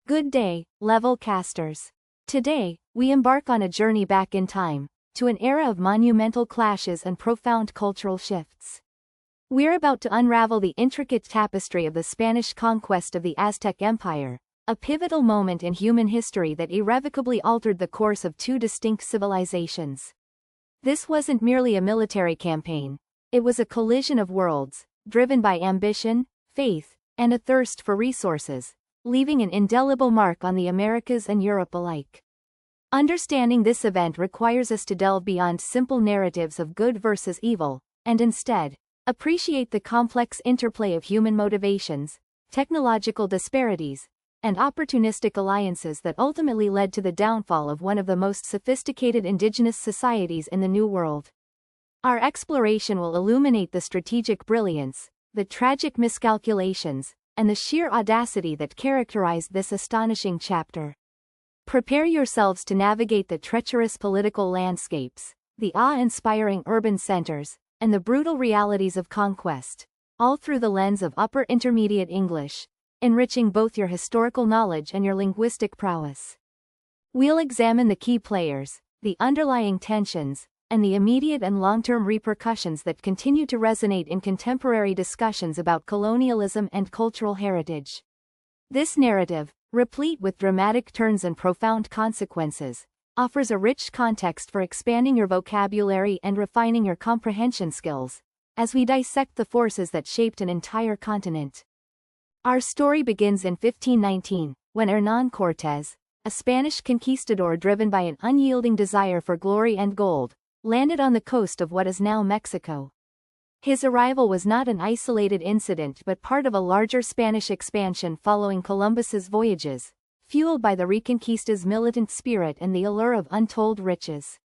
Good day, level casters. Today, we embark on a journey back in time, to an era of monumental clashes and profound cultural shifts. We're about to unravel the intricate tapestry of the Spanish conquest of the Aztec Empire, a pivotal moment in human history that irrevocably altered the course of two distinct civilizations. This wasn't merely a military campaign, it was a collision of worlds, driven by ambition, faith, and a thirst for resources, leaving an indelible mark on the Americas and Europe alike. Understanding this event requires us to delve beyond simple narratives of good versus evil, and instead, appreciate the complex interplay of human motivations, technological disparities, and opportunistic alliances that ultimately led to the downfall of one of the most sophisticated indigenous societies in the New World. Our exploration will illuminate the strategic brilliance, the tragic miscalculations, and the sheer audacity that characterized this astonishing chapter. Prepare yourselves to navigate the treacherous political landscapes, the awe-inspiring urban centers, and the brutal realities of conquest, all through the lens of upper intermediate English, enriching both your historical knowledge and your linguistic prowess. We'll examine the key players, the underlying tensions, and the immediate and long-term repercussions that continue to resonate in contemporary discussions about colonialism and cultural heritage. This narrative, replete with dramatic turns and profound consequences, offers a rich context for expanding your vocabulary and refining your comprehension skills, as we dissect the forces that shaped an entire continent. Our story begins in 1519, when Hernán Cortés, a Spanish conquistador driven by an unyielding desire for glory and gold, landed on the coast of what is now Mexico. His arrival was not an isolated incident but part of a larger Spanish expansion following Columbus's voyages, fueled by the Reconquista's militant spirit and the allure of untold riches.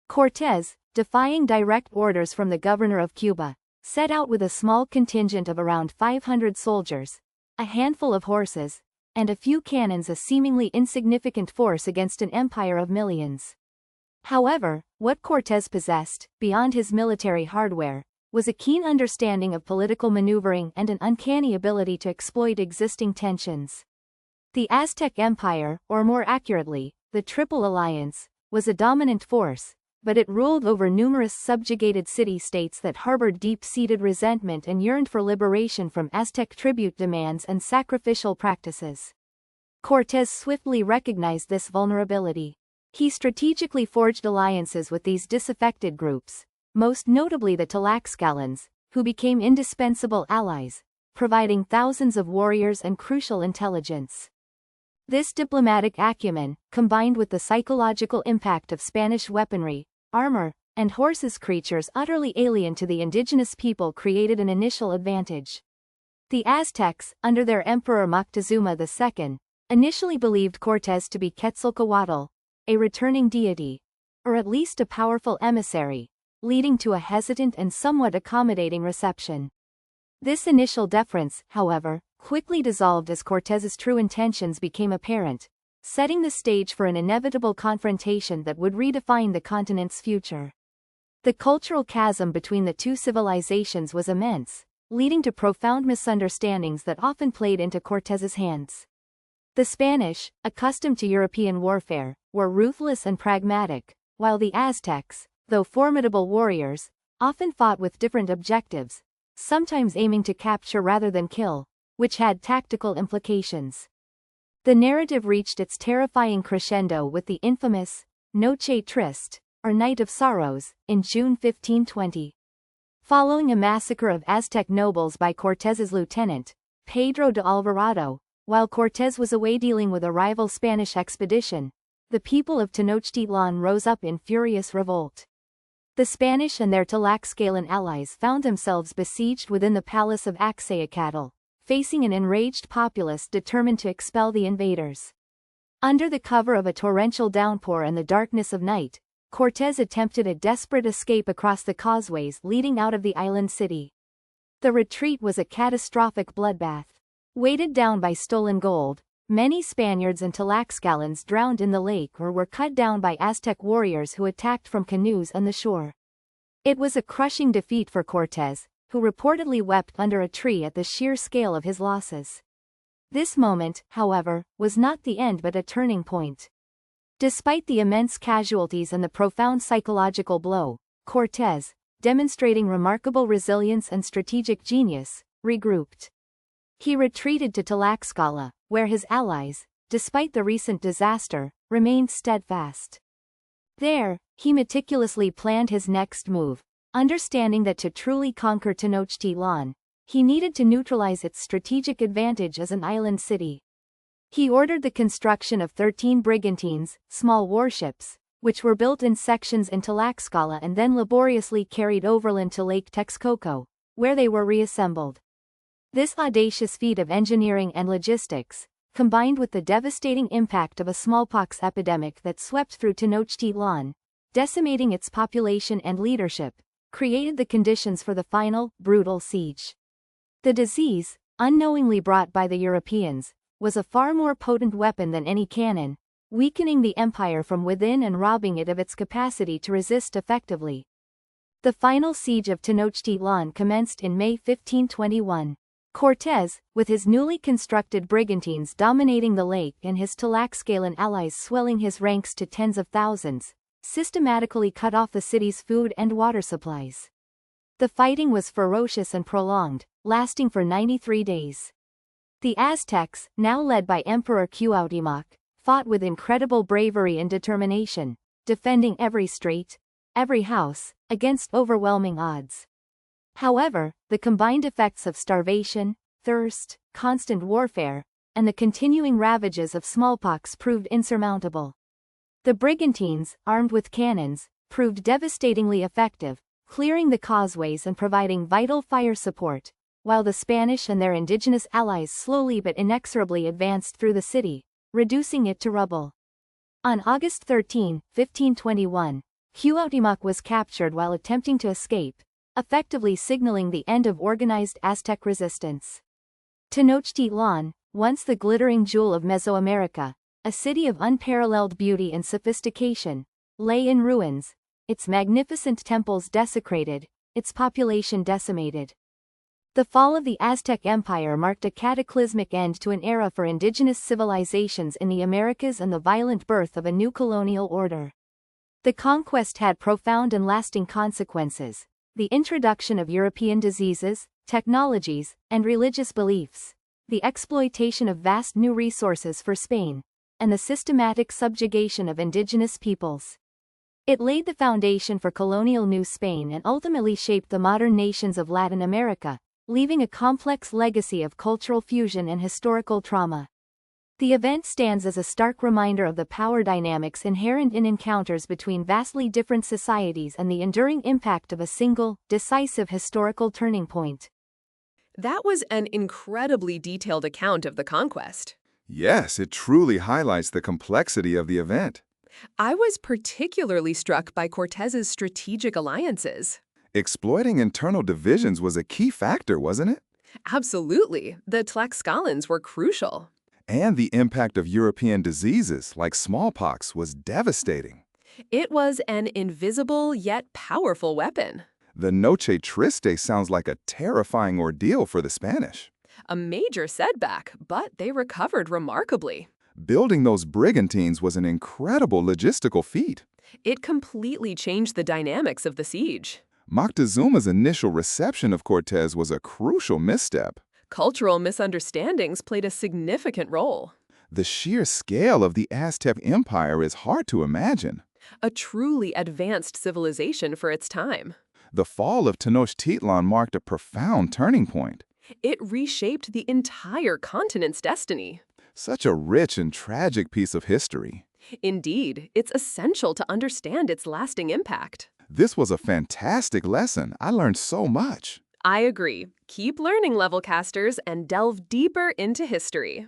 Cortés, defying direct orders from the governor of Cuba, set out with a small contingent of around 500 soldiers, a handful of horses, and a few cannons, a seemingly insignificant force against an empire of millions. However, what Cortés possessed, beyond his military hardware, was a keen understanding of political maneuvering and an uncanny ability to exploit existing tensions. The Aztec Empire, or more accurately, the Triple Alliance, was a dominant force, but it ruled over numerous subjugated city-states that harbored deep-seated resentment and yearned for liberation from Aztec tribute demands and sacrificial practices. Cortés swiftly recognized this vulnerability. He strategically forged alliances with these disaffected groups, most notably the Tlaxcalans, who became indispensable allies, providing thousands of warriors and crucial intelligence. This diplomatic acumen, combined with the psychological impact of Spanish weaponry, armor, and horses, creatures utterly alien to the indigenous people, created an initial advantage. The Aztecs, under their emperor Moctezuma II, initially believed Cortés to be Quetzalcoatl, a returning deity, or at least a powerful emissary, leading to a hesitant and somewhat accommodating reception. This initial deference, however, quickly dissolved as Cortés's true intentions became apparent, setting the stage for an inevitable confrontation that would redefine the continent's future. The cultural chasm between the two civilizations was immense, leading to profound misunderstandings that often played into Cortés's hands. The Spanish, accustomed to European warfare, were ruthless and pragmatic, while the Aztecs, though formidable warriors, often fought with different objectives, sometimes aiming to capture rather than kill, which had tactical implications. The narrative reached its terrifying crescendo with the infamous Noche Triste, or Night of Sorrows, in June 1520. Following a massacre of Aztec nobles by Cortés's lieutenant, Pedro de Alvarado, while Cortés was away dealing with a rival Spanish expedition, the people of Tenochtitlan rose up in furious revolt. The Spanish and their Tlaxcalan allies found themselves besieged within the palace of Axayacatl, facing an enraged populace determined to expel the invaders. Under the cover of a torrential downpour and the darkness of night, Cortés attempted a desperate escape across the causeways leading out of the island city. The retreat was a catastrophic bloodbath. Weighted down by stolen gold, many Spaniards and Tlaxcalans drowned in the lake or were cut down by Aztec warriors who attacked from canoes on the shore. It was a crushing defeat for Cortés, who reportedly wept under a tree at the sheer scale of his losses. This moment, however, was not the end but a turning point. Despite the immense casualties and the profound psychological blow, Cortés, demonstrating remarkable resilience and strategic genius, regrouped. He retreated to Tlaxcala, where his allies, despite the recent disaster, remained steadfast. There, he meticulously planned his next move, understanding that to truly conquer Tenochtitlan, he needed to neutralize its strategic advantage as an island city. He ordered the construction of 13 brigantines, small warships, which were built in sections in Tlaxcala and then laboriously carried overland to Lake Texcoco, where they were reassembled. This audacious feat of engineering and logistics, combined with the devastating impact of a smallpox epidemic that swept through Tenochtitlan, decimating its population and leadership, created the conditions for the final, brutal siege. The disease, unknowingly brought by the Europeans, was a far more potent weapon than any cannon, weakening the empire from within and robbing it of its capacity to resist effectively. The final siege of Tenochtitlan commenced in May 1521. Cortés, with his newly constructed brigantines dominating the lake and his Tlaxcalan allies swelling his ranks to tens of thousands, systematically cut off the city's food and water supplies. The fighting was ferocious and prolonged, lasting for 93 days. The Aztecs, now led by Emperor Cuauhtémoc, fought with incredible bravery and determination, defending every strait, every house, against overwhelming odds. However, the combined effects of starvation, thirst, constant warfare, and the continuing ravages of smallpox proved insurmountable. The brigantines, armed with cannons, proved devastatingly effective, clearing the causeways and providing vital fire support, while the Spanish and their indigenous allies slowly but inexorably advanced through the city, reducing it to rubble. On August 13, 1521, Cuauhtémoc was captured while attempting to escape, effectively signaling the end of organized Aztec resistance. Tenochtitlan, once the glittering jewel of Mesoamerica, a city of unparalleled beauty and sophistication, lay in ruins, its magnificent temples desecrated, its population decimated. The fall of the Aztec Empire marked a cataclysmic end to an era for indigenous civilizations in the Americas and the violent birth of a new colonial order. The conquest had profound and lasting consequences: the introduction of European diseases, technologies, and religious beliefs, the exploitation of vast new resources for Spain, and the systematic subjugation of indigenous peoples. It laid the foundation for colonial New Spain and ultimately shaped the modern nations of Latin America, leaving a complex legacy of cultural fusion and historical trauma. The event stands as a stark reminder of the power dynamics inherent in encounters between vastly different societies and the enduring impact of a single, decisive historical turning point. That was an incredibly detailed account of the conquest. Yes, it truly highlights the complexity of the event. I was particularly struck by Cortés's strategic alliances. Exploiting internal divisions was a key factor, wasn't it? Absolutely. The Tlaxcalans were crucial. And the impact of European diseases like smallpox was devastating. It was an invisible yet powerful weapon. The Noche Triste sounds like a terrifying ordeal for the Spanish. A major setback, but they recovered remarkably. Building those brigantines was an incredible logistical feat. It completely changed the dynamics of the siege. Moctezuma's initial reception of Cortés was a crucial misstep. Cultural misunderstandings played a significant role. The sheer scale of the Aztec Empire is hard to imagine. A truly advanced civilization for its time. The fall of Tenochtitlan marked a profound turning point. It reshaped the entire continent's destiny. Such a rich and tragic piece of history. Indeed, it's essential to understand its lasting impact. This was a fantastic lesson. I learned so much. I agree. Keep learning, level casters, and delve deeper into history.